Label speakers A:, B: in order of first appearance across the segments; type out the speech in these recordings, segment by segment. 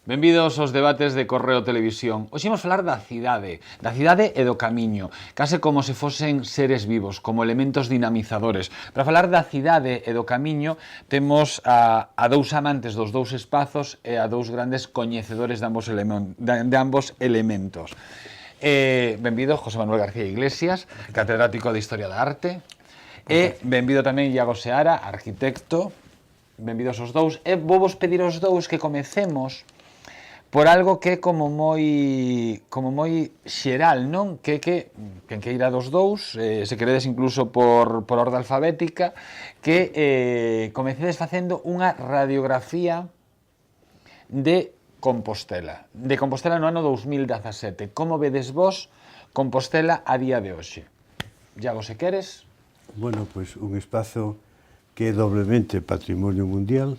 A: Benvidos aos debates de Correo Televisión. Hoxe imos falar da cidade e do camiño, case como se fosen seres vivos, como elementos dinamizadores. Para falar da cidade e do camiño, temos a dous amantes dos dous espazos e a dous grandes coñecedores de ambos elementos. Benvido José Manuel García Iglesias, catedrático de Historia da Arte, e benvido tamén Iago Seara, arquitecto. Benvidos os dous. E vou vos pedir aos dous que comecemos por algo que é como moi xeral, non? Que quen queira dos dous, se queredes incluso por orde alfabética, que comecedes facendo unha radiografía de Compostela. De Compostela no ano 2017. Como vedes vos Compostela a día de hoxe? Iago, se queres.
B: Bueno, pois un espazo que é doblemente patrimonio mundial,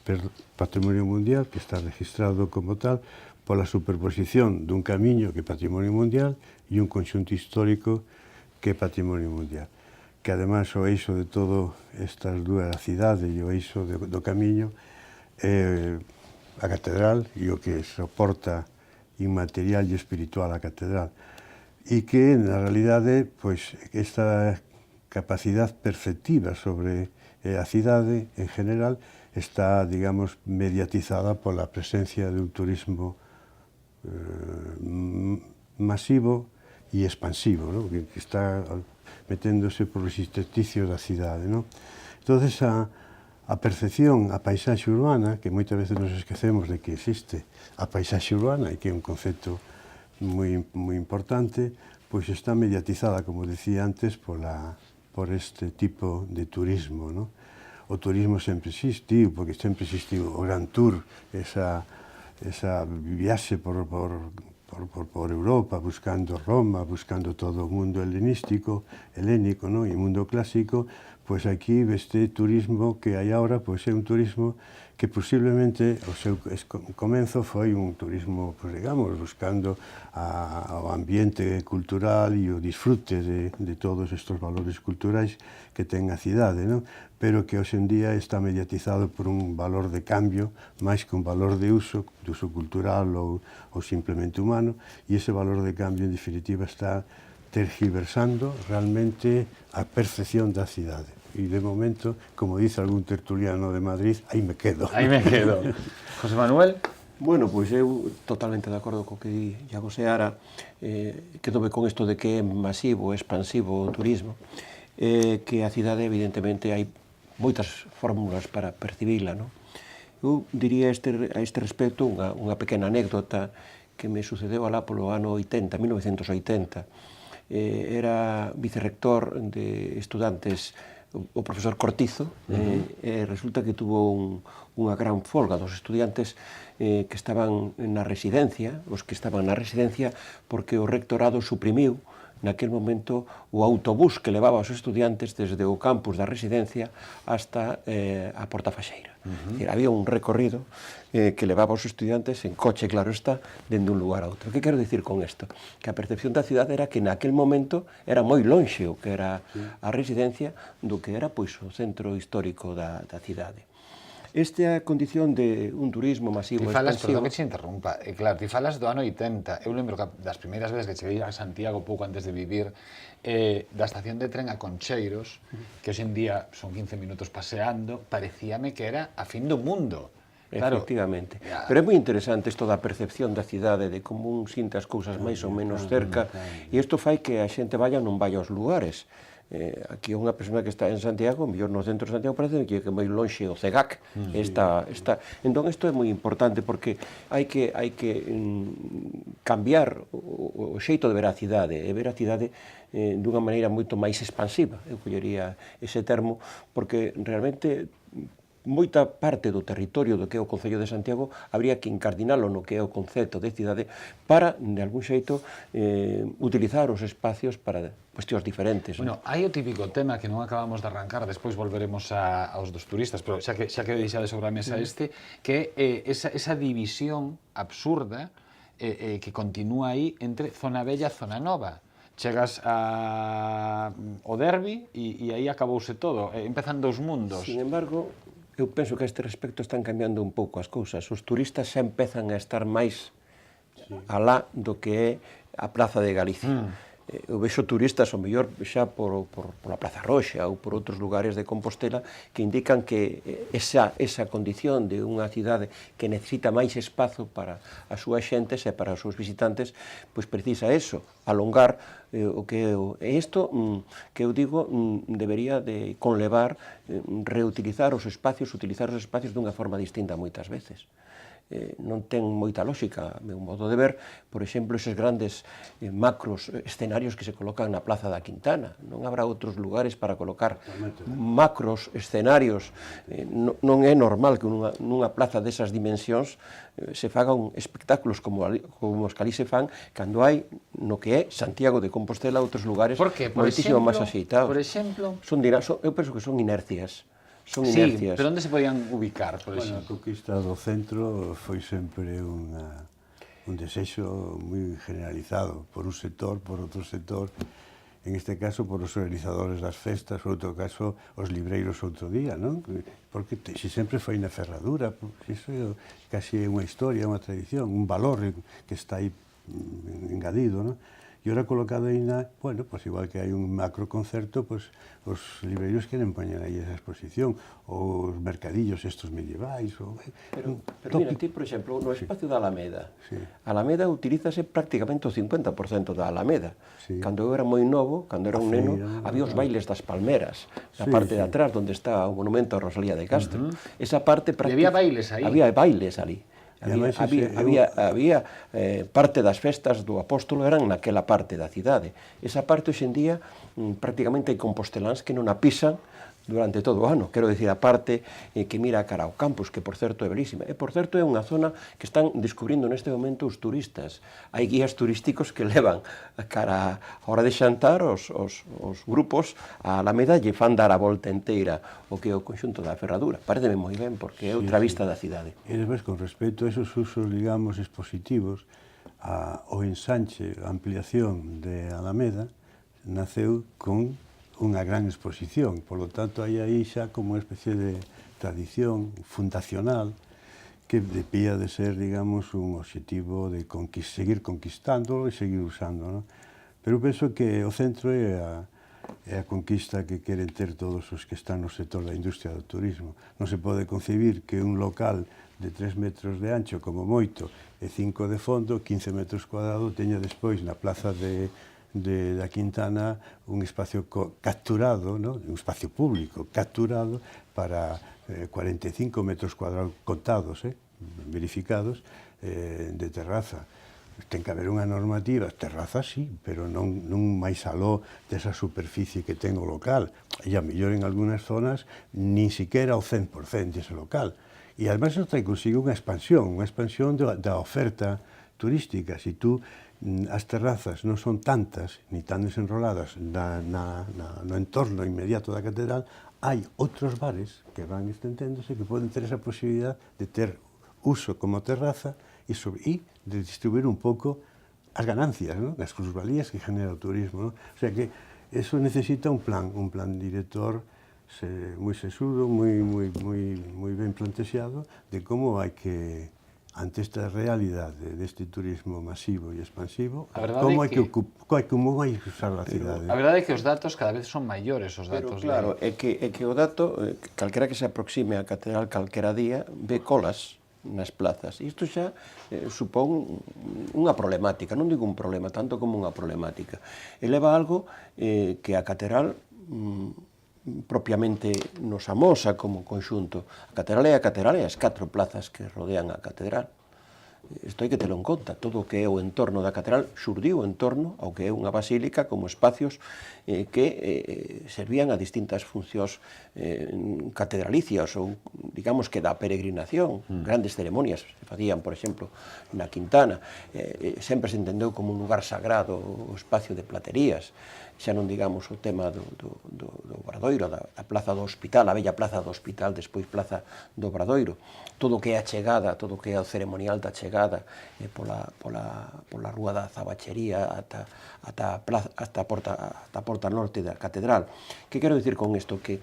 B: que está registrado como tal pola superposición dun camiño que é patrimonio mundial e un conxunto histórico que é patrimonio mundial, que ademais o eixo de todo estas dúas, a cidade e o eixo do camiño, é a catedral e o que soporta inmaterial e espiritual a catedral, e que na realidade pois esta capacidade perceptiva sobre a cidade en general está, digamos, mediatizada pola presencia de un turismo masivo e expansivo, ¿no? Que está meténdose por os intersticios da cidade, ¿no? Entonces, a percepción, a paisaxe urbana, que moitas veces nos esquecemos de que existe a paisaxe urbana e que é un concepto moi importante, pois está mediatizada, como decía antes, por este tipo de turismo, ¿no? O turismo sempre existiu, porque sempre existiu o Gran Tour, esa viaxe por Europa, buscando Roma, buscando todo o mundo helénico, no? E o mundo clásico, pois aquí este turismo que hai agora, pois é un turismo que posiblemente o seu comenzo foi un turismo, pois, digamos, buscando o ambiente cultural e o disfrute de todos estes valores culturais que ten a cidade, non? Pero que hoxe en día está mediatizado por un valor de cambio máis que un valor de uso cultural ou simplemente humano, e ese valor de cambio, en definitiva, está tergiversando realmente a percepción da cidade. E de momento, como dice algún tertuliano de Madrid, aí me quedo.
A: Aí me quedo. José Manuel?
C: Bueno, pois eu totalmente de acordo co que di Iago Seara, quedome con isto de que é masivo, expansivo o turismo, que a cidade, evidentemente, hai moitas fórmulas para percibila, non? Eu diría a este respecto unha pequena anécdota que me sucedeu alá polo ano 1980. Era vicerrector de estudantes o profesor Cortizo, e resulta que tuvo unha gran folga dos estudiantes que estaban na residencia, porque o rectorado suprimiu naquel momento o autobús que levaba os estudiantes desde o campus da residencia hasta a Porta Faxeira. Había un recorrido que levaba os estudiantes en coche, claro está, dende un lugar a outro. Que quero dicir con isto? Que a percepción da cidade era que naquel momento era moi lonxe o que era a residencia do que era pois o centro histórico da cidade. Esta condición de un turismo masivo
A: e falas,
C: expansivo...
A: perdón que te interrumpa, claro, ti falas do ano 80. Eu lembro que das primeiras veces que cheguei a Santiago pouco antes de vivir, da estación de tren a Concheiros, que hoxe en día son 15 minutos paseando, parecíame que era a fin do mundo.
C: Claro. Efectivamente. Pero é moi interesante isto da percepción da cidade, de como un sinte as cousas máis ou menos cerca, e isto fai que a xente vaya non vai aos lugares. Aquí unha persona que está en Santiago, mellor no centro de Santiago, parece que é moi lonxe o CEGAC. Entón, isto é moi importante porque hai que cambiar o xeito de ver a cidade, e ver a cidade dunha maneira moito máis expansiva. Eu collería ese termo, porque realmente moita parte do territorio do que é o Concello de Santiago habría que incardinalo no que é o concepto de cidade para, de algún xeito, utilizar os espacios para cuestións diferentes.
A: Bueno, hai o típico tema que non acabamos de arrancar, despois volveremos aos dos turistas, pero xa que deixades sobre a mesa que é esa división absurda que continúa aí entre zona bella e zona nova. Chegas ao derbi e aí acabouse todo, empezan dous mundos.
C: Sin embargo, Eu penso que a este respecto están cambiando un pouco as cousas. Os turistas xa empezan a estar máis alá do que é a Praza de Galicia. Eu vexo turistas, o mellor, xa pola Praza Roxa ou por outros lugares de Compostela que indican que esa condición de unha cidade que necesita máis espazo para as súas xentes e para os seus visitantes, pois precisa eso, alongar o que é isto que eu digo debería de conlevar reutilizar os espacios, utilizar os espacios dunha forma distinta moitas veces. Non ten moita lógica, a meu modo de ver, por exemplo, eses grandes macros escenarios que se colocan na Plaza da Quintana. Non habrá outros lugares para colocar macros escenarios. Non é normal que nunha plaza desas dimensións se fagan espectáculos como os que ali se fan, cando hai no que é Santiago de Compostela outros lugares moitísimo máis axeitados.
A: Por exemplo?
C: Eu penso que son inercias. Son
A: Sí,
C: inercias.
A: pero onde se podían ubicar, por
B: Bueno, a
A: exemplo?
B: conquista do centro foi sempre un desexo moi generalizado por un sector, por outro sector, en este caso por os organizadores das festas, por outro caso os libreiros outro día, non? Porque se sempre foi na ferradura, iso é casi unha historia, unha tradición, un valor que está aí engadido, non? E ora colocado aí bueno, pues igual que hai un macro concerto, pues os libreiros queren poñer aí esa exposición, ou os mercadillos estos medievais, ou...
C: Pero mira, ti, por exemplo, no espacio da Alameda, a Alameda utilízase prácticamente o 50% da Alameda. Cando eu era moi novo, cando era un neno, había os bailes das palmeras, na parte de atrás, onde está o monumento a Rosalía de Castro. Esa parte...
A: E había bailes aí?
C: Había bailes ali. Había parte das festas do Apóstolo eran naquela parte da cidade. Esa parte, hoxe en día, prácticamente hai composteláns que non a pisan durante todo o ano. Quero dicir, a parte que mira cara ao campus, que por certo é belísima. E por certo é unha zona que están descubrindo neste momento os turistas. Hai guías turísticos que levan cara a hora de xantar os grupos a Alameda lle fan dar a volta inteira o que é o conxunto da ferradura. Paréceme moi ben, porque é outra vista da cidade.
B: E despois, con respecto a esos usos, digamos, expositivos, o ensanche, a ampliación de Alameda, naceu con unha gran exposición, polo tanto hai aí xa como unha especie de tradición fundacional que debía de ser, digamos, un obxectivo de seguir conquistándolo e seguir usándolo. Pero penso que o centro é a conquista que queren ter todos os que están no sector da industria do turismo. Non se pode concebir que un local de 3 metros de ancho, como moito, e 5 de fondo, 15 metros cuadrados, teña despois na plaza da Quintana un espacio capturado, un espacio público capturado para 45 metros cuadrados contados, verificados, de terraza. Ten que haber unha normativa, terraza sí, pero non máis aló desa superficie que ten o local. E a mellor en algunhas zonas nin siquiera o 100% dese local. E además isto trae consigo unha expansión da oferta turística. Si tú as terrazas non son tantas ni tan desenroladas no entorno inmediato da catedral, hai outros bares que van estendéndose que poden ter esa posibilidad de ter uso como terraza e de distribuir un pouco as ganancias, as plusvalías que genera o turismo. O sea que eso necesita un plan director moi sesudo, moi ben plantexado de como hai que, ante esta realidade deste turismo masivo e expansivo, como hai que usar a cidade.
A: A verdade é que os datos cada vez son maiores, os datos.
C: Pero claro, é que o dato, calquera que se aproxime á catedral calquera día, ve colas nas plazas. Isto xa supón unha problemática, non digo un problema, tanto como unha problemática. Eleva algo que a catedral propiamente nos amosa como conxunto. A catedral e as 4 plazas que rodean a catedral. Isto hai que telo en conta. Todo o que é o entorno da catedral xurdiu en torno ao que é unha basílica como espacios que servían a distintas funcións catedralicias ou, digamos, que da peregrinación. Grandes ceremonias se facían, por exemplo, na Quintana. Sempre se entendeu como un lugar sagrado o espacio de platerías. xa non digamos o tema do Obradoiro, da Plaza do Hospital, a bella Plaza do Hospital, despois Plaza do Obradoiro, todo o que é a chegada, todo o que é o ceremonial da chegada pola Rúa da Zabachería ata a porta norte da Catedral. Que quero dicir con isto? Que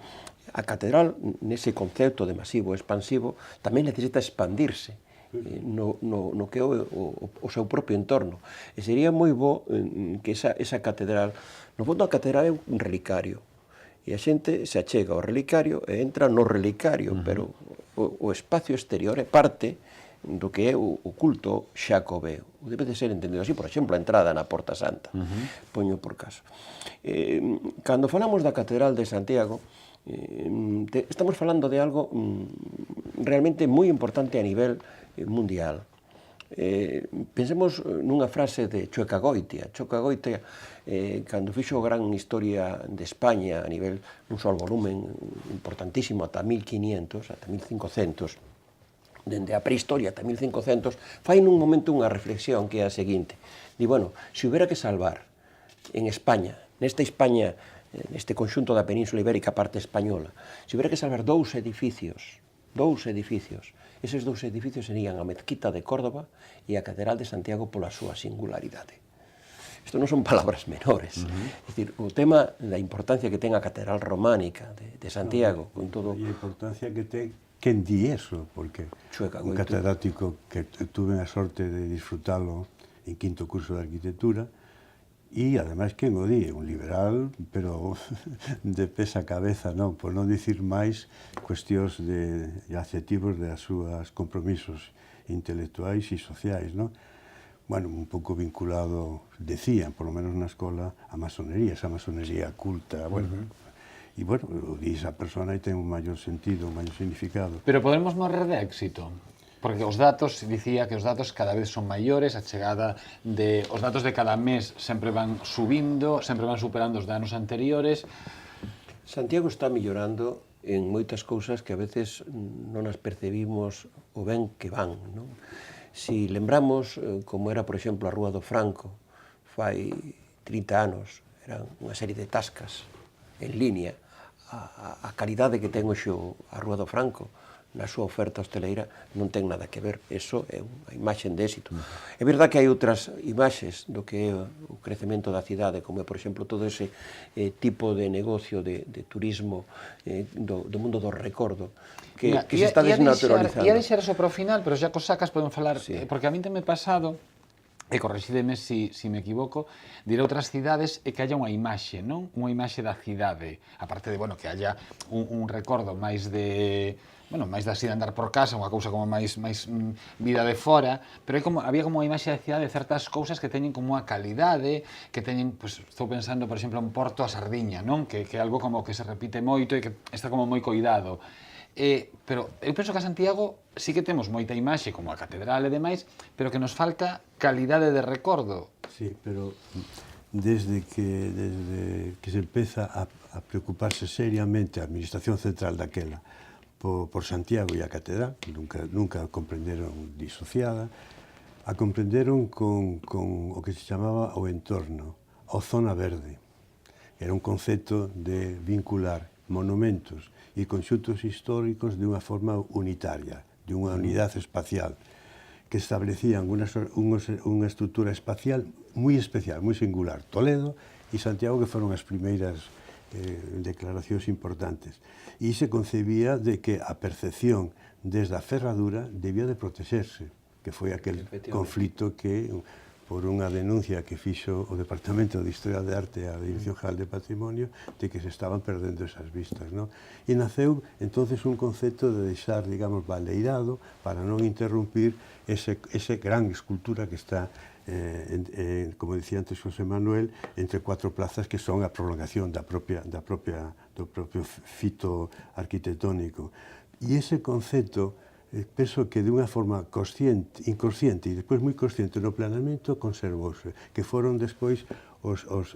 C: a Catedral, nese concepto de masivo expansivo, tamén necesita expandirse no que é o seu propio entorno. E sería moi bo que esa catedral, no fondo a catedral é un relicario, e a xente se achega ao relicario e entra no relicario, pero o espacio exterior é parte do que é o culto xacobeo. Debe de ser entendido así, por exemplo, a entrada na Porta Santa, poño por caso. Cando falamos da Catedral de Santiago, estamos falando de algo realmente moi importante a nivel mundial. Pensemos nunha frase de Chueca Goitia. Chueca Goitia, cando fixo a gran historia de España a nivel dun só volumen importantísimo ata 1500, ata 1500, dende a prehistoria ata 1500, fai nun momento unha reflexión que é a seguinte. Di, bueno, se houbera que salvar en España, nesta España, neste conxunto da Península Ibérica, parte española, se houbera que salvar dous edificios, eses dous edificios serían a Mezquita de Córdoba e a Catedral de Santiago pola súa singularidade. Isto non son palabras menores. É dicir, o tema da importancia que ten a Catedral Románica de Santiago, con todo...
B: E a importancia que ten quen di eso, porque un catedrático que tuve a sorte de disfrutalo en quinto curso de arquitectura, e ademais quen o di, un liberal, pero de pesa cabeza, non, por non dicir máis cuestións de adjetivos de as súas compromisos intelectuais e sociais, non? Bueno, un pouco vinculado, decían, por lo menos na escola, a masonería, esa masonería culta, bueno, e bueno, o di esa persona e ten un maior sentido, un maior significado.
A: Pero podemos morrer de éxito? Porque os datos, dicía que os datos cada vez son maiores, a chegada os datos de cada mes sempre van subindo, sempre van superando os de anos anteriores.
C: Santiago está mellorando en moitas cousas que a veces non as percebimos o ben que van, non? Si lembramos como era, por exemplo, a Rúa do Franco, fai 30 anos, eran unha serie de tascas en línea, a calidade que ten hoxe a Rúa do Franco na súa oferta hosteleira non ten nada que ver. Eso é unha imaxe de éxito. É verdade que hai outras imaxes do que é o crecemento da cidade, como é, por exemplo, todo ese tipo de negocio de turismo do mundo do recordo, que se está desnaturalizando.
A: Ia deixar eso para o final, pero xa cos sacas podemos falar, porque a mí teme pasado, e corrixídeme se me equivoco, de ir a outras cidades e que haya unha imaxe, non? Unha imaxe da cidade, aparte de, bueno, que haya un recordo máis de... Bueno, máis así de andar por casa, unha cousa como máis vida de fora, pero había como unha imaxe da cidade de certas cousas que teñen como unha calidade, que teñen, pues, estou pensando, por exemplo, en Porto a Sardiña, non? Que é algo como que se repite moito e que está como moi coidado. Pero eu penso que a Santiago sí que temos moita imaxe, como a catedral e demais, pero que nos falta calidade de recordo.
B: Sí, pero desde que se empeza a preocuparse seriamente a Administración Central daquela por Santiago e a catedral, nunca a comprenderon disociada, a comprenderon con o que se chamaba o entorno, o zona verde. Era un concepto de vincular monumentos e conxuntos históricos de unha forma unitaria, de unha unidade espacial, que establecían unha estrutura espacial moi especial, moi singular. Toledo e Santiago, que foron as primeiras declaracións importantes. E se concebía de que a percepción desde a ferradura debía de protexerse, que foi aquel conflito que, por unha denuncia que fixo o Departamento de Historia de Arte e a Dirección General de Patrimonio, de que se estaban perdendo esas vistas, non? E naceu, entonces, un concepto de deixar, digamos, baleirado para non interrumpir ese gran escultura que está, como dicía antes José Manuel, entre 4 plazas que son a prolongación do propio fito arquitectónico. E ese concepto, penso que de unha forma inconsciente e despois moi consciente no planeamento conservouse, que foron despois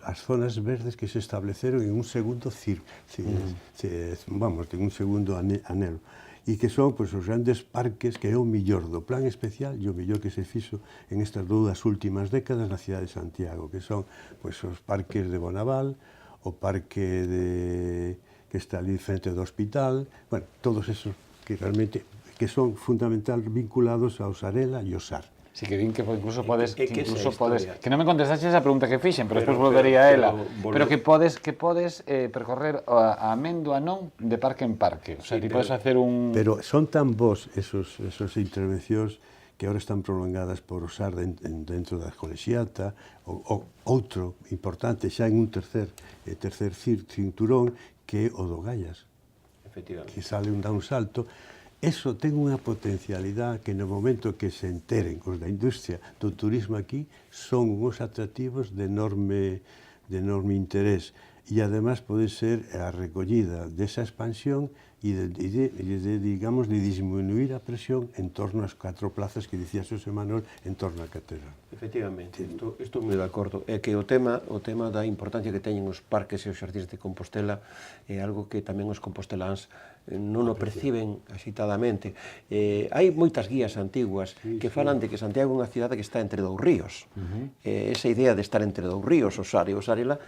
B: as zonas verdes que se estableceron en un segundo en un segundo anelo. e que son pois, os grandes parques que é o millor do plan especial e o millor que se fixo en estas dúas últimas décadas na cidade de Santiago, que son pois, os parques de Bonaval, o parque que está ali frente do hospital, bueno, todos esos que realmente que son fundamental vinculados ao Sarela e ao SAR.
A: Sí, que din que incluso podes,
C: que esa historia.
A: que non me contestaste esa pregunta que fixen, pero despois
C: Pero-
A: volvería a ela.
C: pero
A: Pero que podes percorrer a Amendo a non de parque en parque. O sea,
C: Sí,
A: ti
C: pero-
A: podes facer un...
B: Pero son tan vos esos intervencións que ahora están prolongadas por o SAR dentro da colexiata, o outro importante xa en un tercer cinturón que é o do Gallas,
C: Efectivamente.
B: que dá un salto. Eso ten unha potencialidade que no momento que se enteren os da industria do turismo aquí son uns atractivos de enorme interés e además pode ser a recollida desa expansión e digamos, de disminuir a presión en torno ás 4 plazas que dicía Xosé Manuel en torno á catedral.
C: Efectivamente, estou moi de acordo. É que o tema da importancia que teñen os parques e os xardíns de Compostela é algo que tamén os composteláns non o perciben axitadamente. Hai moitas guías antiguas que falan de que Santiago é unha cidade que está entre dous ríos. Esa idea de estar entre dous ríos, o Sar e o Sarela,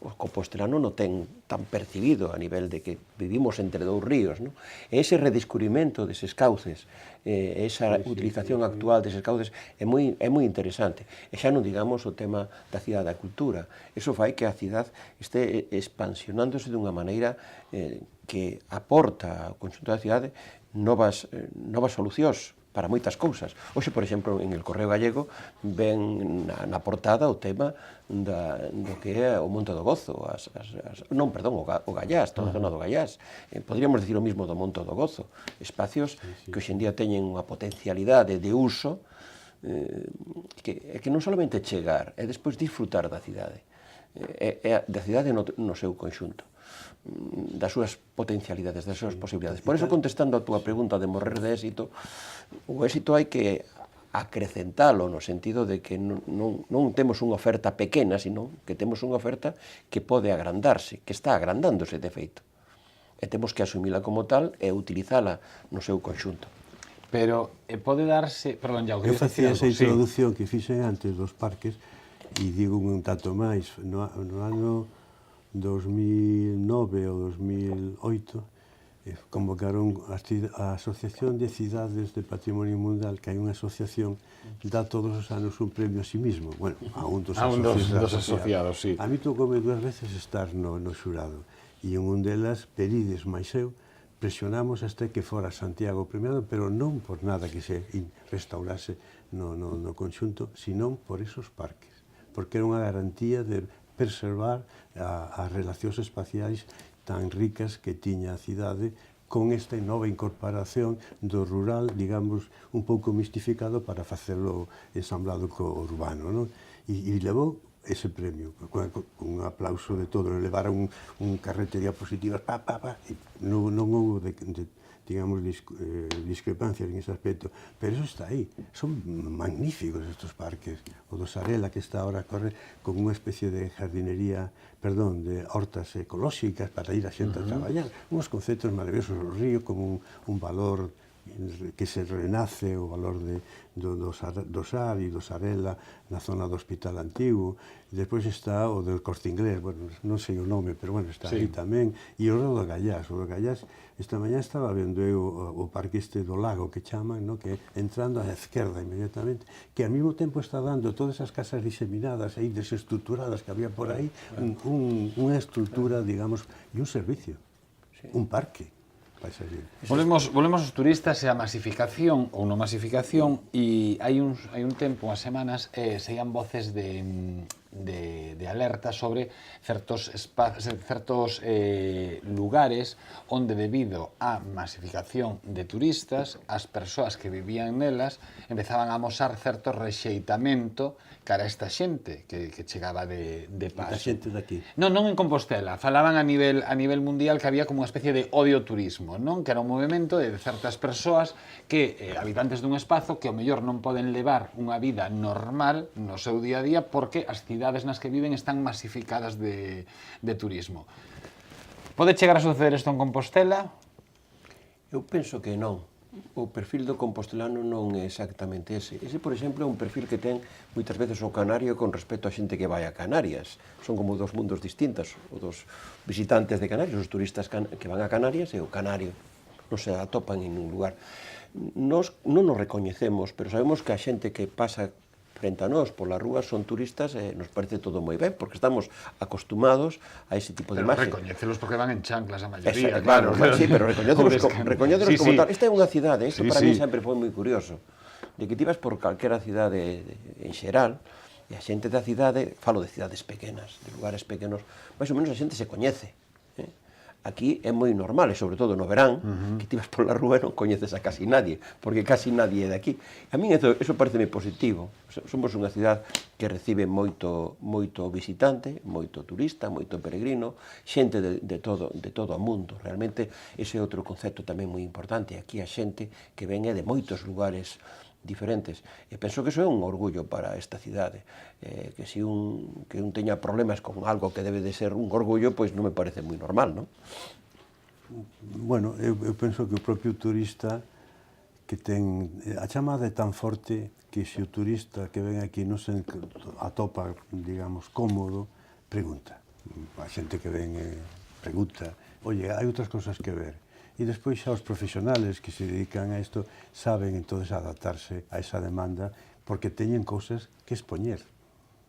C: o compostelano non ten tan percibido a nivel de que vivimos entre dous ríos, non? E ese redescubrimento deses cauces, esa utilización actual deses cauces é moi interesante. E xa non digamos o tema da cidade da cultura. Eso fai que a cidade este expansionándose dunha maneira que aporta ao conxunto da cidade novas solucións para moitas cousas. Hoxe, por exemplo, en el Correo Gallego ven na portada o tema do que é o Monte do Gozo, o Gallás, toda a zona do Gallás. Podríamos dicir o mismo do Monte do Gozo. Espacios que hoxe en día teñen unha potencialidade de uso que non solamente chegar, é despois disfrutar da cidade. Da cidade no seu conxunto, das súas potencialidades, das súas posibilidades. Por eso, contestando a túa pregunta de morrer de éxito, o éxito hai que acrecentalo no sentido de que non temos unha oferta pequena, sino que temos unha oferta que pode agrandarse, que está agrandándose de feito. E temos que asumila como tal e utilizala no seu conxunto.
A: Pero pode darse... Perdón, Iago,
B: Eu facía esa
A: sí.
B: introducción que fixen antes dos parques e digo un tanto máis, no ano 2009 ou 2008 convocaron a Asociación de Cidades de Patrimonio Mundial, que hai unha asociación que dá todos os anos un premio a sí mismo, bueno, a un dos
A: asociados, sí.
B: A mí tocoume 2 veces estar no xurado e en un delas Perides máis eu presionamos hasta que fora Santiago premiado, pero non por nada que se restaurase no conxunto, sino por esos parques, porque era unha garantía de preservar as relacións espaciais tan ricas que tiña a cidade con esta nova incorporación do rural, digamos, un pouco mistificado para facelo ensamblado co urbano, non? E levou ese premio, con un aplauso de todo, levaron un carrete de diapositivas, e non houve digamos, discrepancias en ese aspecto, pero eso está aí. Son magníficos estos parques. O do Sarela, que está ahora a correr con unha especie de jardinería, de hortas ecolóxicas para ir a xente a traballar. Uns conceptos maravillosos. O río como un valor que se renace, o valor do Sar e do Sarela na zona do Hospital Antigo. E despois está o do Corte Inglés, bueno, non sei o nome, pero bueno, está aí tamén. E o do Gallás. O do Gallás, esta mañá estaba vendo eu o parque este do lago que chaman, que entrando á esquerda inmediatamente, que ao mesmo tempo está dando todas as casas diseminadas aí, desestructuradas que había por aí, unha estructura, digamos, e un servicio, un parque.
A: Volvemos aos turistas e a masificación ou non masificación, e hai un tempo, unhas semanas, saían voces de alerta sobre certos lugares onde, debido á masificación de turistas, as persoas que vivían nelas empezaban a amosar certo rexeitamento cara a esta xente que chegaba de paso.
B: A xente daqui?
A: Non en Compostela, falaban a nivel mundial que había como unha especie de odio turismo, non? Que era un movimento de certas persoas que, habitantes dun espazo, que ao mellor non poden levar unha vida normal no seu día a día porque as cidades nas que viven están masificadas de turismo. Pode chegar a suceder isto en Compostela?
C: Eu penso que non. O perfil do compostelano non é exactamente ese. Ese, por exemplo, é un perfil que ten moitas veces o canario con respecto a xente que vai a Canarias. Son como dos mundos distintos, o dos visitantes de Canarias, os turistas que van a Canarias e o canario. Non se atopan en un lugar. Nos non nos recoñecemos, pero sabemos que a xente que pasa frente a nós pola rúa son turistas e nos parece todo moi ben, porque estamos acostumados a ese tipo de
A: Pero
C: imaxe.
A: recoñecelos porque van en chanclas a maioría,
C: Claro, sí, pero recoñécelos
A: Sí,
C: como
A: sí.
C: tal. Esta é unha cidade, isto
A: Sí,
C: para
A: sí.
C: mí sempre foi moi curioso, de que ti vas por calquera cidade en xeral, e a xente da cidade, falo de cidades pequenas, de lugares pequenos, máis ou menos a xente se coñece. Aquí é moi normal, e sobre todo no verán, que ti vas pola rúa e non coñeces a casi nadie, porque casi nadie é de aquí. A min eso pareceme positivo. Somos unha cidade que recibe moito visitante, moito turista, moito peregrino, xente de todo o mundo. Realmente, ese é outro concepto tamén moi importante. Aquí a xente que ven é de moitos lugares diferentes. E penso que iso é un orgullo para esta cidade. Que se un teña problemas con algo que debe de ser un orgullo, pois non me parece moi normal, non?
B: Bueno, eu penso que o propio turista que ten... A chamada é tan forte que se o turista que ven aquí non se atopa, digamos, cómodo, pregunta. A xente que ven pregunta, oye, hai outras cosas que ver. E despois xa os profesionales que se dedican a isto saben entonces adaptarse a esa demanda porque teñen cousas que expoñer,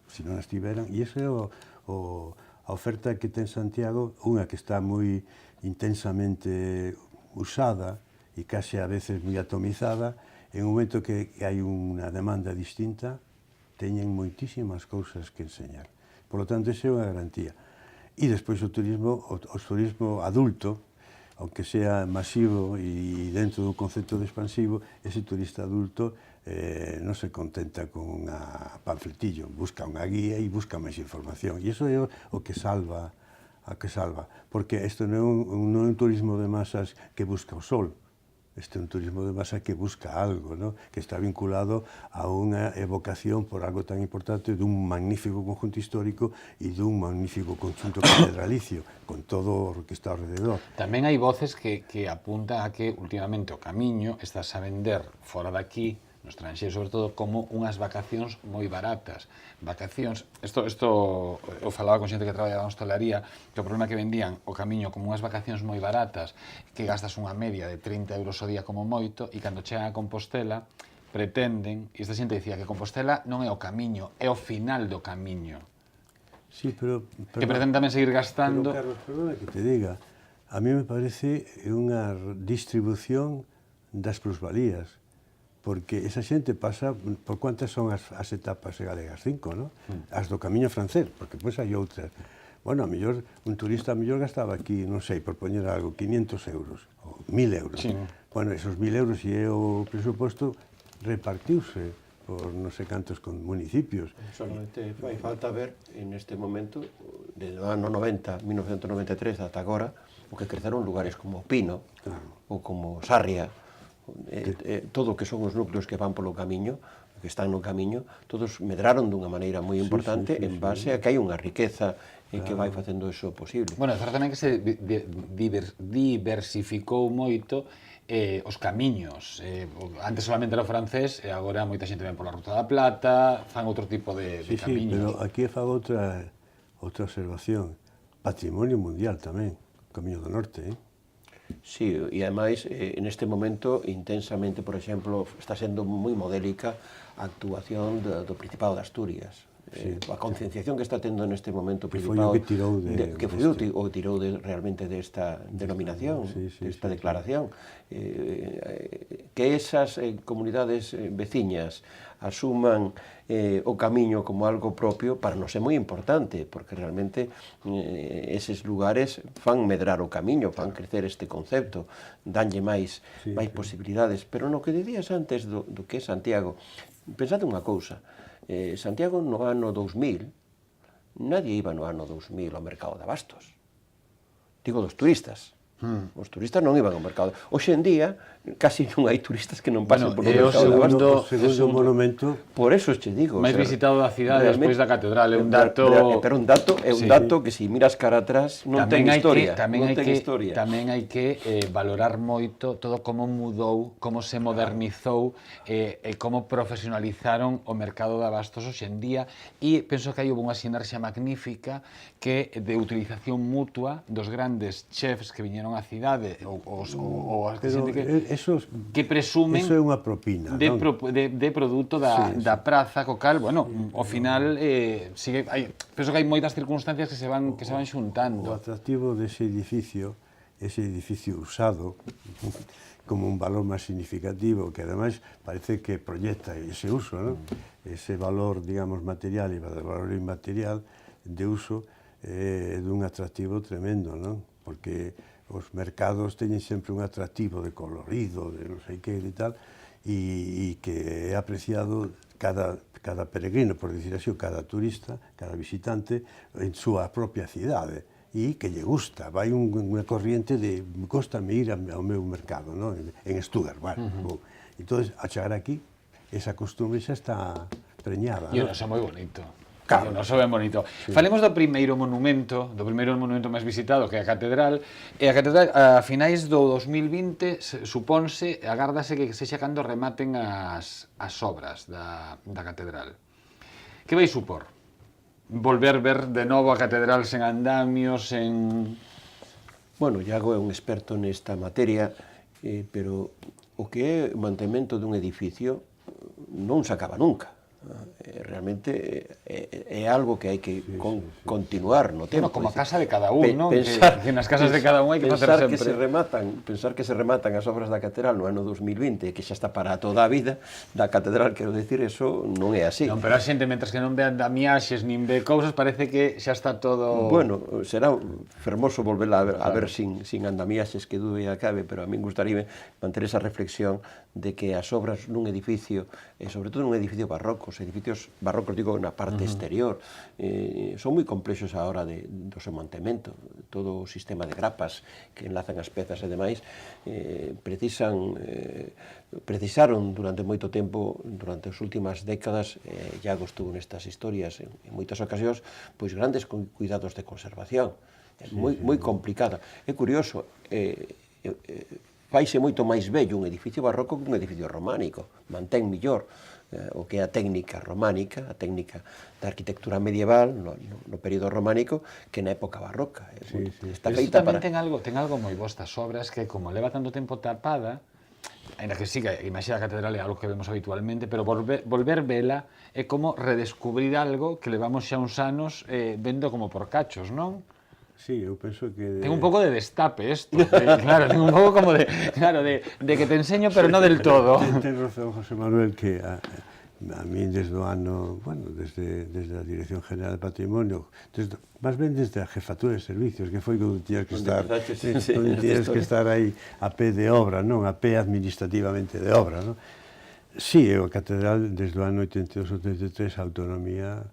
B: se non as tiveran. E iso é a oferta que ten Santiago, unha que está moi intensamente usada e case a veces moi atomizada, en un momento que hai unha demanda distinta, teñen moitísimas cousas que enseñar. Por lo tanto, esa é unha garantía. E despois o turismo adulto, aunque sea masivo e dentro do concepto de expansivo, ese turista adulto non se contenta con un panfletillo, busca unha guía e busca máis información. E iso é o que salva, porque isto non é un turismo de masas que busca o sol, este é un turismo de masa que busca algo, ¿no? Que está vinculado a unha evocación por algo tan importante dun magnífico conjunto histórico e dun magnífico conjunto catedralicio, con todo o que está alrededor.
A: Tamén hai voces que apuntan a que últimamente o Camiño estás a vender fora daqui, no estranxeiro sobre todo, como unhas vacacións moi baratas. Vacacións, isto eu falaba con xente que traballaba na hostalería, que o problema é que vendían o Camiño como unhas vacacións moi baratas, que gastas unha media de 30 euros o día como moito, e cando chegan a Compostela, pretenden, e esta xente dicía que Compostela non é o Camiño, é o final do Camiño.
B: Sí, pero
A: que pretenden tamén seguir gastando.
B: Pero, Carlos, perdona que te diga, a mí me parece unha distribución das plusvalías, porque esa xente pasa, por cuántas son as etapas galegas? 5, non? As do Camiño francés, porque pois hai outras. Bueno, a mellor, un turista a mellor gastaba aquí, non sei, por poñer algo, 500 euros, ou 1000 euros.
A: Sí.
B: Bueno, esos 1000 euros e o presuposto repartiuse por non sei cantos con municipios.
C: Solamente fai falta ver, en este momento, desde o ano 90, 1993 ata agora, o que creceron lugares como Pino, ou como Sarria, todo o que son os núcleos que van polo camiño, que están no camiño, todos medraron dunha maneira moi importante en base a que hai unha riqueza que vai facendo iso posible.
A: Bueno, é certo tamén que se diversificou moito os camiños. Antes solamente era o francés e agora moita xente ven pola Ruta da Plata, fan outro tipo de camiños.
B: Sí, pero aquí fago outra observación. Patrimonio mundial tamén, o Camiño do Norte,
C: Sí, e ademais, neste momento, intensamente, por exemplo, está sendo moi modélica a actuación do Principado de Asturias. A concienciación que está tendo neste momento o Principado...
B: Que foi o que
C: tirou realmente desta denominación, desta declaración. Que esas comunidades veciñas asuman o camiño como algo propio, para nós é moi importante, porque realmente eses lugares fan medrar o camiño, fan crecer este concepto, danlle máis posibilidades. Pero no que dicías antes do que é Santiago, pensade unha cousa, Santiago no ano 2000, nadie iba no ano 2000 ao mercado de abastos. Digo dos turistas. Os turistas non iban ao mercado. Hoxe en día, casi non hai turistas que non pasen
A: Bueno,
C: por o
A: é o
C: mercado de Abastos.
A: segundo-
B: O segundo monumento
C: Por eso che digo.
A: máis visitado da cidade
C: realmente-
A: despois da catedral, é un dato...
C: Pero un dato é un
A: Sí.
C: dato que se miras cara atrás non ten historia.
A: Tamén
C: non
A: hai
C: ten
A: que,
C: historia.
A: tamén hai que valorar moito todo como mudou, como se modernizou e como profesionalizaron o mercado de abastos hoxe en día, e penso que hai unha sinerxia magnífica que de utilización mutua dos grandes chefs que viñeron á cidade ou a
B: pero
A: xente que presumen
B: eso é unha propina,
A: de,
B: non?
A: de produto da,
B: Sí,
A: da praza co cal, bueno, ao final penso que hai moitas circunstancias que se van
B: O
A: xuntando.
B: atractivo dese edificio usado como un valor máis significativo, que ademais parece que proyecta ese uso, ¿no? Ese valor, digamos, material e valor inmaterial de uso dun atractivo tremendo, ¿no? Porque os mercados teñen sempre un atractivo de colorido, de non sei que e tal, e que é apreciado cada peregrino, por dicir así, cada turista, cada visitante, en súa propia cidade, e que lle gusta. Vai unha corriente de góstame ir ao meu mercado, ¿no? En Stuttgart, bueno. Entón, a chegar aquí, esa costumbre xa está preñada.
A: E
B: ¿no?
A: non é moi bonito.
B: Claro.
A: Non é bonito. Sí. Falemos do primeiro monumento máis visitado, que é a catedral. E a catedral, a finais do 2020, supónse, agárdase que sexa cando rematen as obras da catedral. Que vai supor? Volver ver de novo a catedral sen andamios, sen...
C: Bueno, Iago é un experto nesta materia, pero o que é o mantemento dun edificio non se acaba nunca. Realmente é algo que hai que continuar no tempo.
A: Bueno, como a casa de cada un, non?
C: Pensar,
A: Que nas casas de cada un hai que facer sempre.
C: Pensar que se rematan as obras da catedral no ano 2020, que xa está para toda a vida da catedral, quero dicir, eso non é así.
A: Non, pero a xente, mentres que non ve andamiaxes nin ve cousas, parece que xa está todo...
C: Bueno, será fermoso volver a ver sin andamiaxes, que dúbe e acabe, pero a min gustaría manter esa reflexión de que as obras nun edificio, e sobre todo nun edificio barroco, os edificios barrocos, digo, na parte exterior, son moi complexos a hora do seu mantemento. Todo o sistema de grapas que enlazan as pezas e demais precisaron durante moito tempo, durante as últimas décadas, Iago estuvo nestas historias en moitas ocasións, pois grandes cuidados de conservación. É moi complicada. É curioso, faise moito máis bello un edificio barroco que un edificio románico. Mantén millor o que é a técnica románica, a técnica da arquitectura medieval no período románico, que na época barroca. Está feita
A: tamén ten algo moi bo estas obras, que como leva tanto tempo tapada, ainda que siga, a imaxe da catedral é algo que vemos habitualmente, pero volver vela é como redescubrir algo que levamos xa uns anos vendo como por cachos, non?
B: Sí, eu penso que...
A: Ten un pouco de destape isto, claro, ten un pouco como de que te enseño, pero non del todo.
B: Ten razón, José Manuel, que a min desde o ano, bueno, desde a Dirección General de Patrimonio, máis ben desde a Jefatura de Servicios, que foi onde tiñas que estar aí a pé de obra, non? A pé administrativamente de obra, non? Sí, a catedral desde o ano 82-83 a autonomía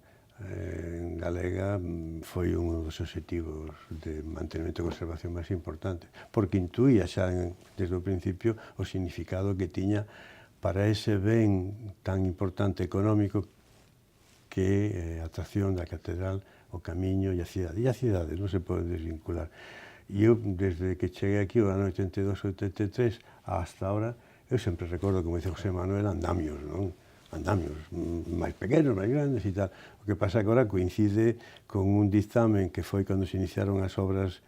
B: galega foi un dos obxectivos de mantenimento e conservación máis importante, porque intuía xa desde o principio o significado que tiña para ese ben tan importante económico que é a atracción da catedral, o camiño e a cidade. E a cidade non se pode desvincular. E eu, desde que cheguei aquí, o ano 82-83, hasta ahora, eu sempre recordo, como dice José Manuel, andamios, non? Andamios máis pequenos, máis grandes e tal. O que pasa que agora coincide con un dictamen que foi cando se iniciaron as obras,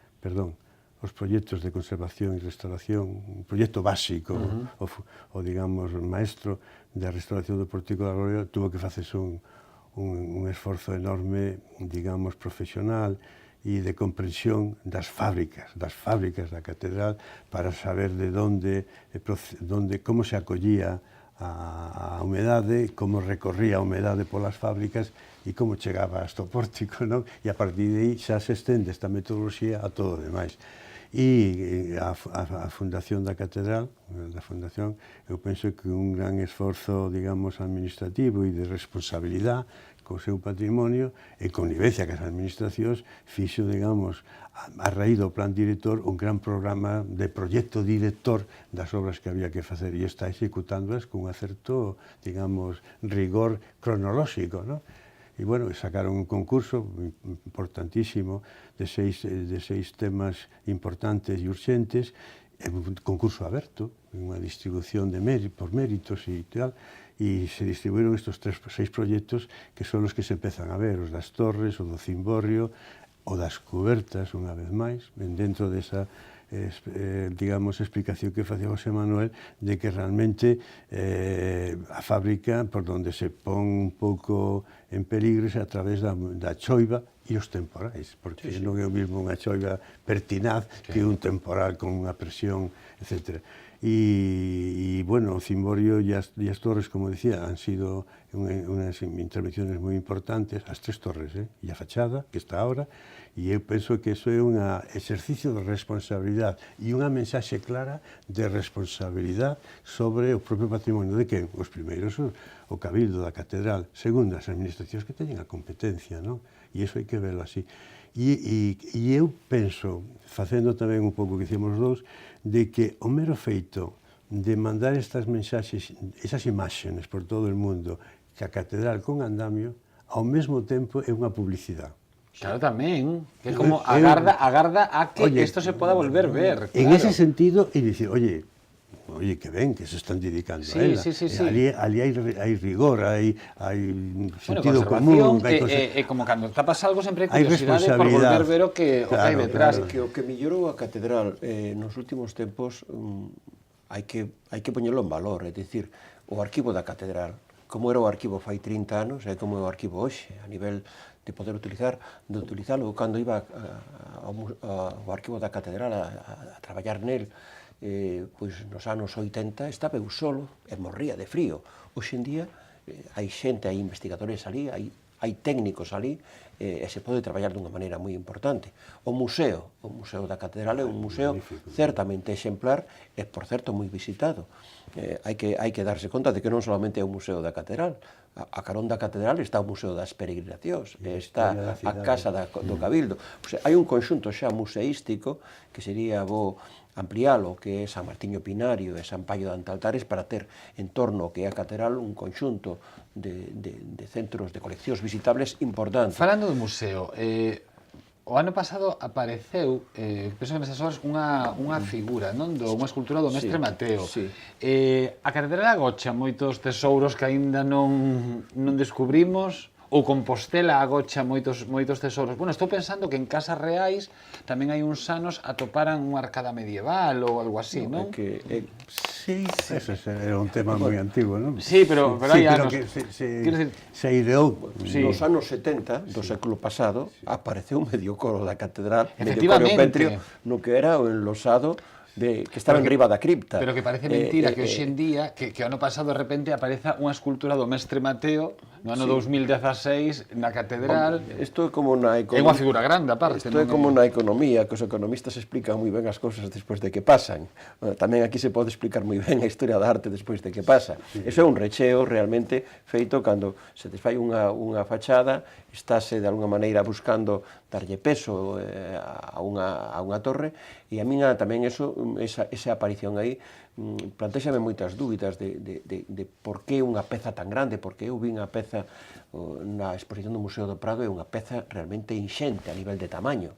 B: os proxectos de conservación e restauración, un proxecto básico, o digamos, maestro da restauración do Pórtico da Gloria, tuvo que facerse un esforzo enorme, digamos, profesional e de comprensión das fábricas da catedral, para saber de como se acollía a humedade, como recorría a humedade polas fábricas e como chegaba hasta o pórtico, non? E a partir de aí xa se estende esta metodoloxía a todo o demais. E a Fundación da Catedral, da Fundación, eu penso que un gran esforzo, digamos, administrativo e de responsabilidade co seu patrimonio e connivencia que as administracións fixo, digamos, a raíz do plan director un gran programa de proxecto director das obras que había que facer e está executándoas con un certo, digamos, rigor cronolóxico, non? E, bueno, sacaron un concurso importantísimo de seis temas importantes e urxentes, un concurso aberto, unha distribución de por méritos e tal, e se distribuíron estes 6 proxectos que son os que se empezan a ver, os das torres, o do cimborrio, o das cubertas, unha vez máis, dentro desa digamos, explicación que facía José Manuel de que realmente a fábrica por donde se pon un pouco en peligro é a través da choiva e os temporais, porque non é o mesmo unha choiva pertinaz que un temporal con unha presión, etc. Y bueno, o cimborrio e as torres, como decía, han sido unas intervenciones moi importantes, as 3 torres e a fachada, que está ahora, e eu penso que iso é un exercicio de responsabilidade e unha mensaxe clara de responsabilidade sobre o propio patrimonio de que os primeiros o Cabildo da Catedral, segundo as administracións que teñen a competencia, non? E iso hai que verlo así. E eu penso, facendo tamén un pouco que dicimos dous, de que o mero feito de mandar estas mensaxes, esas imaxes por todo o mundo, que a Catedral con andamio, ao mesmo tempo é unha publicidade.
A: Claro, tamén, que é como agarda a que isto se poda volver ver.
B: En ese sentido, e dicir, oye, que ben, que se están dedicando a ela.
A: Sí.
B: Ali hai rigor, hai sentido común.
A: E como cando tapas algo sempre hai curiosidade por volver ver o que hai detrás.
C: Que o que mellorou a Catedral nos últimos tempos hai que poñelo en valor, é dicir, o arquivo da Catedral, como era o arquivo fai 30 anos, é como é o arquivo hoxe, a nivel de poder utilizalo. Cando iba ao arquivo da Catedral a traballar nel, pois nos anos 80 estaba eu solo e morría de frío. Hoxe en día hai xente, hai investigadores ali, hai técnicos ali, e se pode traballar dunha maneira moi importante. O museo da Catedral é un museo certamente exemplar e, por certo, moi visitado. Hai que darse conta de que non solamente é o museo da Catedral, a carón da Catedral está o Museo das Peregrinacións, está a Casa do Cabildo. Hai un conxunto xa museístico que sería bo ampliálo, que é San Martiño Pinario e San Paio de Antaltares, para ter en torno ao que é a Catedral un conxunto de centros de coleccións visitables importantes.
A: Falando do museo, o ano pasado apareceu, penso que nesas horas, unha figura, non? Unha escultura do mestre Mateo. A Catedral agocha moitos tesouros que aínda non descubrimos, ou Compostela agocha moitos tesouros. Bueno, estou pensando que en Casas Reais tamén hai uns anos atoparan unha arcada medieval ou algo así, non?
B: Sí, ese era un tema moi antigo, non?
A: Sí, pero hai anos.
B: Se ideou.
C: Nos anos 70 do século pasado apareceu un medio coro da Catedral, medio coro pétreo, no que era o enlosado que estaba en riba da cripta.
A: Pero que parece mentira que hoxe en día, que o ano pasado de repente apareza unha escultura do mestre Mateo no ano 2016 na Catedral.
C: Isto é como na economía.
A: É unha figura grande, aparte.
C: Isto é como na economía, que os economistas explican moi ben as cousas despois de que pasan. Tamén aquí se pode explicar moi ben a historia da arte despois de que pasa. Iso é un recheo realmente feito cando se te fai unha fachada, estáse de alguna maneira buscando darlle peso a unha torre, e a miña tamén esa aparición aí plantéxame moitas dúbidas de por que unha peza tan grande, porque eu vin a peza na exposición do Museo do Prado, é unha peza realmente inxente a nivel de tamaño.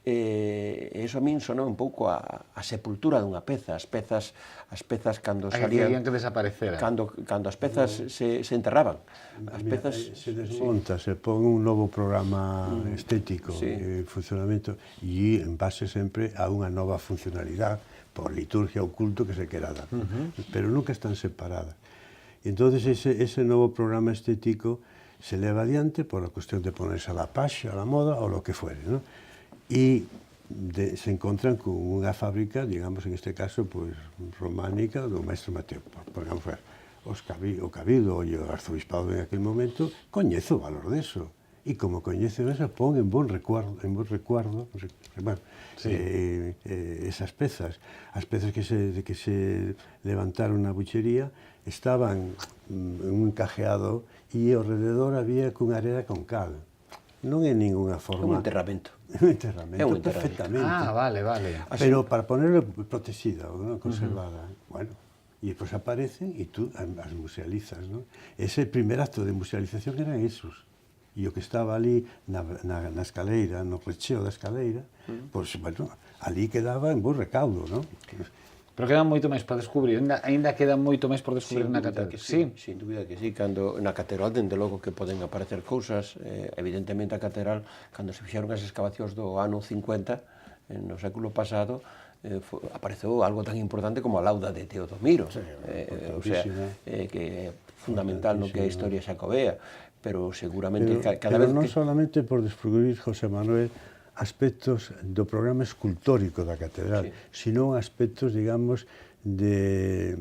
C: E iso a min sonou un pouco a sepultura dunha peza. As pezas cando salían,
A: que desapareceran.
C: Cando as pezas se enterraban. As pezas
B: se desmonta, se pon un novo programa estético en funcionamento e en base sempre a unha nova funcionalidade por liturgia ou culto que se quera dar, pero nunca están separadas. Entón, ese novo programa estético se leva adiante por a cuestión de ponerse a la paxa, a la moda, ou lo que fuere, non? E se encontran con unha fábrica, digamos, en este caso, pues, románica, do maestro Mateo. Por exemplo, o Cabildo e o arzobispado en aquel momento coñece o valor deso. e como coñece esa, pon en bon recuerdo, esas pezas. As pezas que se levantaron na buchería estaban en un cajeado e ao rededor había cunha arena con cal. Non é ninguna forma...
C: Un enterramento.
B: Un enterramento,
C: É un enterramento.
B: perfectamente.
A: Ah, vale.
B: Pero para ponerlo protegida, ¿no? Conservada. Bueno, y después aparecen y tú as musealizas, ¿no? Ese primer acto de musealización eran esos. E o que estaba ali na escaleira, no recheo da escaleira, pois, bueno, ali quedaba en bon recaudo, ¿no?
A: Pero queda moito máis para descubrir, ainda queda moito máis por descubrir na catedral.
C: Sí, sin dúbida que sí. Cando na catedral, dende logo que poden aparecer cousas, evidentemente a catedral, cando se fixeron as excavacións do ano 50, no século pasado, apareceu algo tan importante como a lauda de Teodomiro, o sea, que é fundamental no que a historia xacobea, pero seguramente cada vez que...
B: Pero non solamente por descubrir, José Manuel, aspectos do programa escultórico da catedral, sino aspectos, digamos, de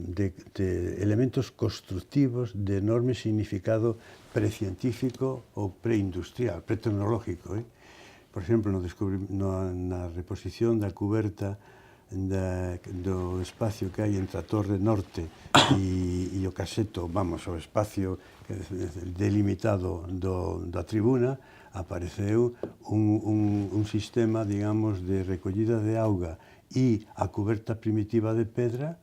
B: elementos constructivos de enorme significado precientífico ou preindustrial, pretecnológico. Por exemplo, na reposición da cuberta do espacio que hai entre a Torre Norte e o caseto, vamos, o espacio delimitado da tribuna, apareceu un sistema, digamos, de recollida de auga e a cuberta primitiva de pedra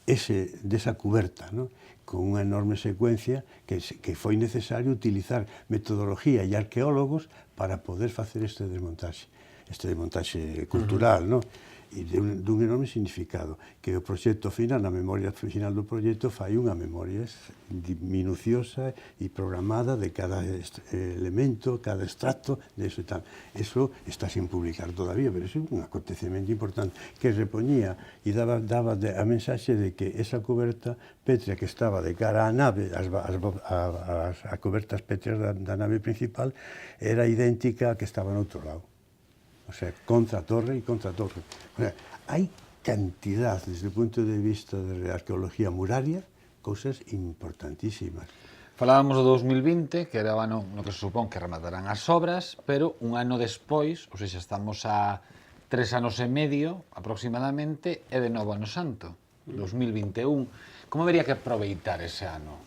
B: desa cuberta, ¿no? Con unha enorme secuencia que foi necesario utilizar metodología e arqueólogos para poder facer este desmontaxe cultural, ¿no? E dun enorme significado, que o proxecto final, na memoria final do proxecto, fai unha memoria minuciosa e programada de cada elemento, cada extracto de eso e tal. Eso está sin publicar todavía, pero é un acontecemento importante que repoñía e daba a mensaxe de que esa cuberta pétrea que estaba de cara á nave, as cubertas pétreas da nave principal, era idéntica a que estaba no outro lado. O sea, contra torre e contra torre. O sea, hai cantidad, desde o punto de vista de arqueología muraria, cousas importantísimas.
A: Falábamos do 2020, que era o ano no que se supón que rematarán as obras, pero un ano despois, ou seja, estamos a 3 anos e medio, aproximadamente, é de novo ano santo, 2021. Como habería que aproveitar ese ano?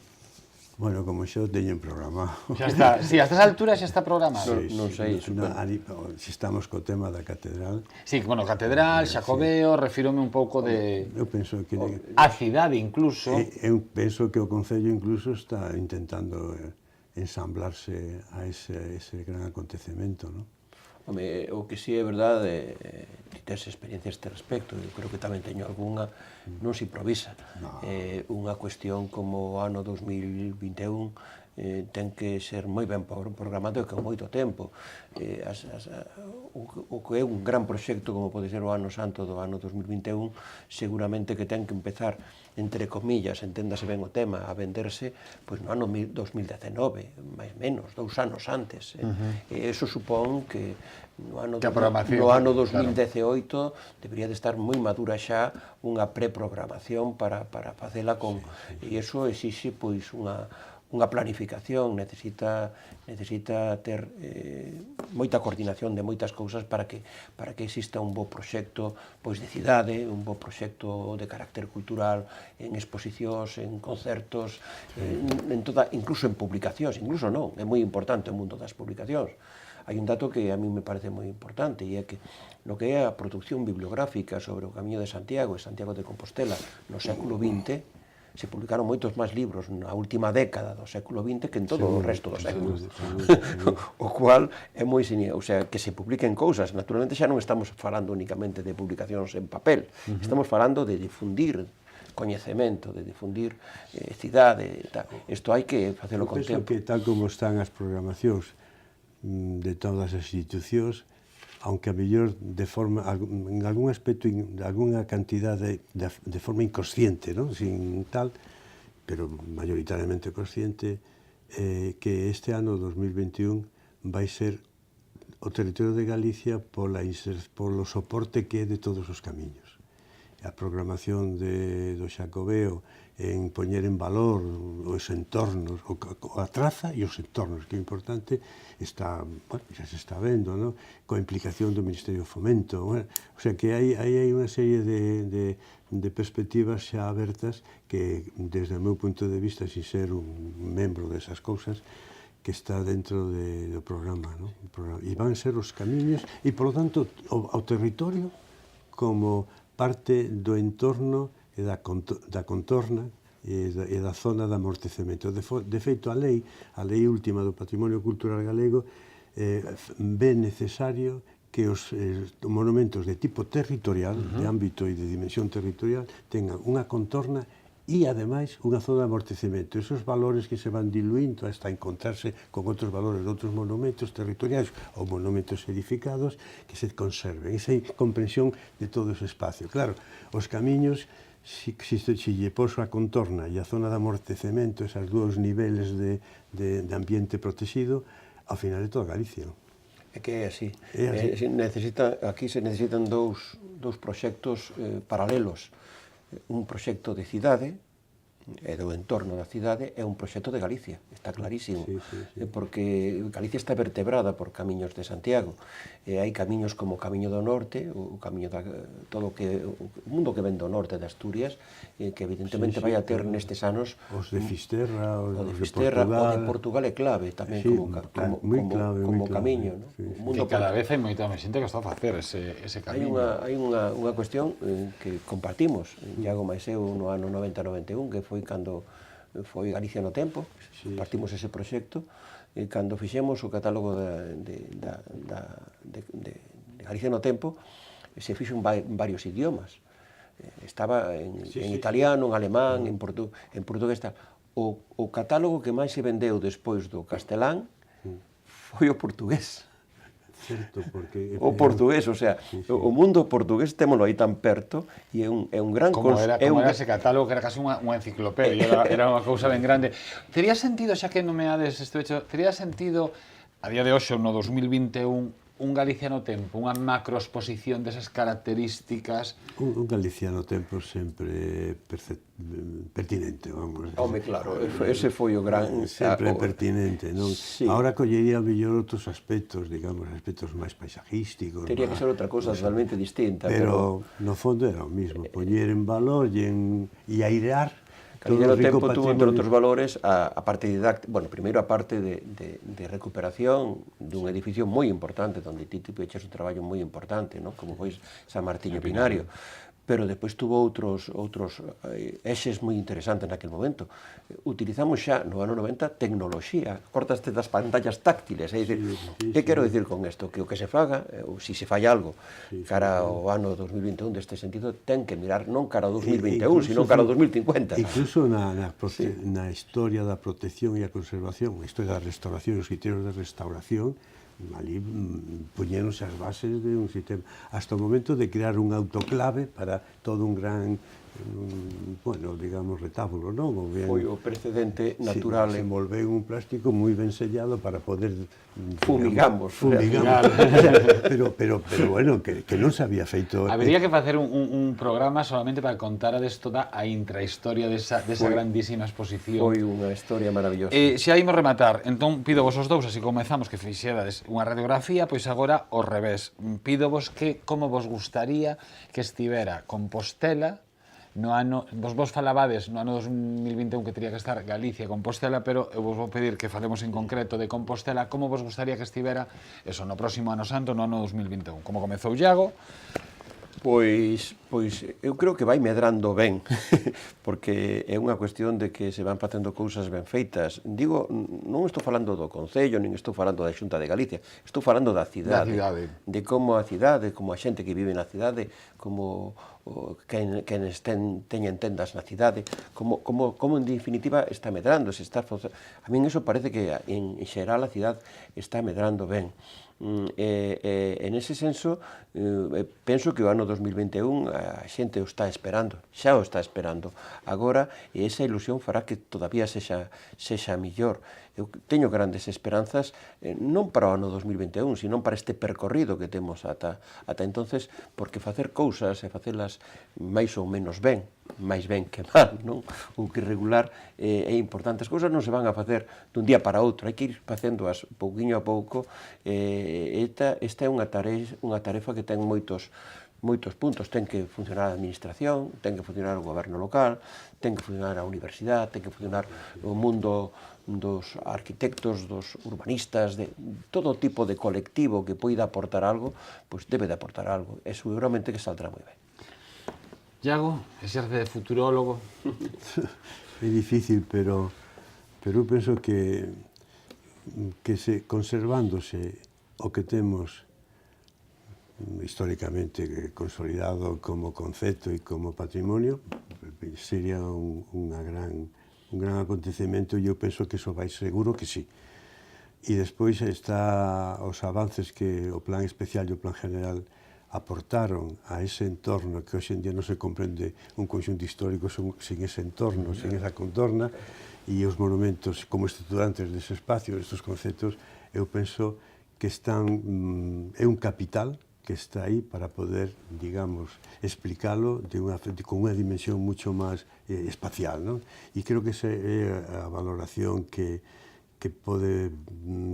B: Bueno, como xa o teñen programado.
A: Xa está, si, a estas alturas xa está programado.
C: Non sei,
B: se estamos co tema da catedral...
A: Sí, bueno, catedral, Xacobeo, refírome un pouco de...
B: Eu penso que...
A: A cidade, incluso.
B: Eu penso que o Concello incluso está intentando ensamblarse a ese gran acontecemento, non?
C: Home, o que sí é verdade, tes experiencia a este respecto, eu creo que tamén teño algunha, non se improvisa. Unha cuestión como o ano 2021 ten que ser moi ben programado e con moito tempo. O que é un gran proxecto como pode ser o ano santo do ano 2021, seguramente que ten que empezar, entre comillas, enténdase ben o tema, a venderse pois no ano 2019, máis menos, 2 anos antes. Eso supón que no ano 2018 debería de estar moi madura xa unha preprogramación para facela con... E iso exixe pois unha planificación, necesita ter moita coordinación de moitas cousas para que exista un bo proxecto pois de cidade, un bo proxecto de carácter cultural, en exposicións, en concertos, incluso en publicacións, incluso non, é moi importante o mundo das publicacións. Hai un dato que a mí me parece moi importante e é que no que é a produción bibliográfica sobre o Camiño de Santiago e Santiago de Compostela no século XX, se publicaron moitos máis libros na última década do século XX que en todo o resto do século. O cual é moi singular, o sea, que se publiquen cousas. Naturalmente xa non estamos falando únicamente de publicacións en papel, estamos falando de difundir coñecemento, de difundir cidade. Isto hai que facelo con tempo.
B: Eu penso que tal como están as programacións de todas as institucións, aunque a mellor en algún aspecto, de alguna cantidade de forma inconsciente, ¿no? Sin tal, pero mayoritariamente consciente, que este ano 2021 vai ser o territorio de Galicia polo soporte que é de todos os camiños. a programación do Xacobeo en poñer en valor os entornos, a traza e os entornos, que é importante, está, bueno, xa se está vendo, ¿no? Coa implicación do Ministerio de Fomento. Bueno, o sea que hai unha serie de perspectivas xa abertas que, desde o meu punto de vista, sin ser un membro desas cousas, que está dentro do programa, ¿no? E van ser os camiños, e, por lo tanto, ao territorio como parte do entorno e da contorna e da zona de amortecemento. De feito, a lei última do Patrimonio Cultural Galego ve necesario que os monumentos de tipo territorial, de ámbito e de dimensión territorial, tengan unha contorna e, ademais, unha zona de amortecemento. Esos valores que se van diluindo hasta encontrarse con outros valores de outros monumentos territoriais ou monumentos edificados que se conserven. Esa comprensión de todo ese espacio. Claro, os camiños, si lle poso a contorna e a zona de amortecemento, esas dous niveles de ambiente protegido, ao final é toda Galicia.
C: É que é así. Aquí se necesitan dous proxectos paralelos. Un proxecto de cidade e do entorno da cidade é un proxecto de Galicia, está clarísimo, porque Galicia está vertebrada por camiños de Santiago, e hai camiños como o Camiño do Norte, o camiño todo o mundo que ven do norte de Asturias, que evidentemente vai a ter nestes anos
B: os de Fisterra,
C: o de Portugal é clave tamén como camiño,
A: e cada vez hai moita máis xente que está a facer ese camiño.
C: Hai unha cuestión que compartimos, Iago máis eu, no ano 90-91, que foi cando foi Galicia no Tempo, partimos ese proxecto, e cando fixemos o catálogo de Galicia no Tempo, se fixo en varios idiomas. Estaba en italiano, en alemán, en portugués. O catálogo que máis se vendeu despois do castelán foi o portugués.
B: Certo, porque...
C: O portugués, o sea, o mundo portugués témolo aí tan perto e é un gran...
A: Como era ese catálogo que era casi unha enciclopedia, era unha cousa ben grande. Tería sentido, xa que nomeades este hecho, tería sentido, a día de hoxe, no 2021, un Galicia no Tempo, unha macroexposición desas características?
B: Un Galicia no Tempo sempre pertinente, vamos.
C: Home, claro, ese foi o gran...
B: Sempre pertinente, non?
C: Sí.
B: Ahora collería mellor outros aspectos, digamos, aspectos máis paisajísticos.
C: Tería que ser outra cousa totalmente distinta.
B: Pero no fondo era o mismo, poñer en valor e airear.
C: Galicia no Tempo tuvo, entre outros valores, a parte didáctica, bueno, primeiro a parte de recuperación dun edificio moi importante, onde ti peches un traballo moi importante, como foi San Martiño Pinario. Pero despois tuvo outros eixes moi interesantes naquele momento. Utilizamos xa no ano 90 tecnoloxía, cortaste das pantallas táctiles, é dicir, que quero dicir con isto? Que o que se faga, ou se fai algo cara ao ano 2021 deste sentido, ten que mirar non cara ao 2021, sino cara ao 2050.
B: Incluso na historia da protección e a conservación, na historia da restauración, os criterios de restauración, ali puñéronse as bases de un sistema, hasta o momento de crear un autoclave para todo un gran, bueno, digamos, retábulo, non?
C: Foi o precedente natural.
B: Se envolveu un plástico moi ben sellado para poder...
C: Fumigamos.
B: Pero bueno, que non se había feito...
A: Habería que facer un programa solamente para contar toda a intrahistoria desa grandísima exposición.
C: Foi unha historia maravillosa.
A: Se imos rematar, entón pido vos os dous, así comezamos, que fixerades unha radiografía, pois agora ao revés. Pido vos que como vos gustaría que estivera Compostela no ano, vos falabades no ano 2021 que teria que estar Galicia, Compostela, pero eu vos vou pedir que falemos en concreto de Compostela, como vos gustaría que estivera eso no próximo ano santo, no ano 2021. Como comezou Iago?
C: Pois eu creo que vai medrando ben, porque é unha cuestión de que se van facendo cousas ben feitas. Digo, non estou falando do Concello, nin estou falando da Xunta de Galicia, estou falando da cidade, de como a cidade, como a xente que vive na cidade, como quenes teñen tendas na cidade, como en definitiva está medrando. A min iso parece que en xeral a cidade está medrando ben. En ese senso, penso que o ano 2021 a xente o está esperando, xa o está esperando agora, e esa ilusión fará que todavía sexa millor. Eu teño grandes esperanzas, non para o ano 2021, sino para este percorrido que temos ata entonces, porque facer cousas e facelas máis ou menos ben, máis ben que mal, non? Ou que regular é importante. As cousas non se van a facer dun día para outro, hai que ir facéndoas pouquiño a pouco. Esta é unha tarefa que ten moitos puntos. Ten que funcionar a administración, ten que funcionar o goberno local, ten que funcionar a universidade, ten que funcionar o mundo dos arquitectos, dos urbanistas, de todo tipo de colectivo que poida aportar algo, pois debe de aportar algo, e seguramente que saldrá moi ben.
A: Iago, exerce de futurólogo.
B: É difícil, pero eu penso que conservándose o que temos históricamente consolidado como concepto e como patrimonio, sería un gran acontecemento, e eu penso que iso vai seguro que sí. E despois está os avances que o plan especial e o plan general aportaron a ese entorno que hoxe en día non se comprende un conxunto histórico sin ese entorno, sin esa contorna, e os monumentos como estruturantes dese espacio, destes conceptos, eu penso que é un capital que está aí para poder, digamos, explicalo con unha dimensión mucho máis espacial, non? E creo que esa é a valoración que pode,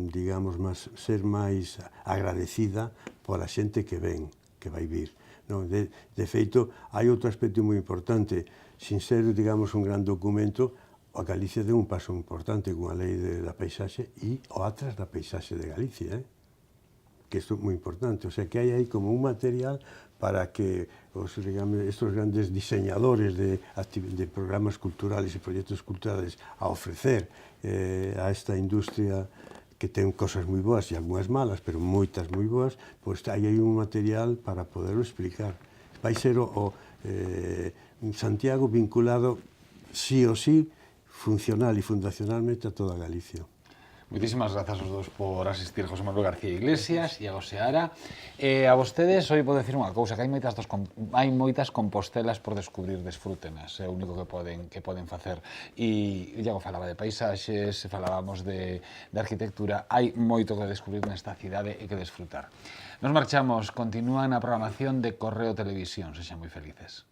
B: digamos, ser máis agradecida pola xente que ven, que vai vir. De feito, hai outro aspecto moi importante. Sin ser, digamos, un gran documento, a Galicia deu un paso importante con a lei da paisaxe e o Atlas da Paisaxe de Galicia, que isto é moi importante, o sea, que hai aí como un material para que estos grandes diseñadores de programas culturales e proxectos culturales a ofrecer a esta industria que ten cosas moi boas e algunhas malas, pero moitas moi boas, pois hai aí un material para poderlo explicar. Vai ser Santiago vinculado sí o sí, funcional e fundacionalmente a toda Galicia.
A: Moitísimas grazas aos dous por asistir, José Manuel García Iglesias e Iago Seara. A vostedes, hoy podo decir unha cousa, que hai moitas compostelas por descubrir, desfrútenas, é o único que poden facer. E Iago falaba de paisaxes, falábamos de arquitectura, hai moito que descubrir nesta cidade e que desfrutar. Nos marchamos, continúan a programación de Correo Televisión, sexan moi felices.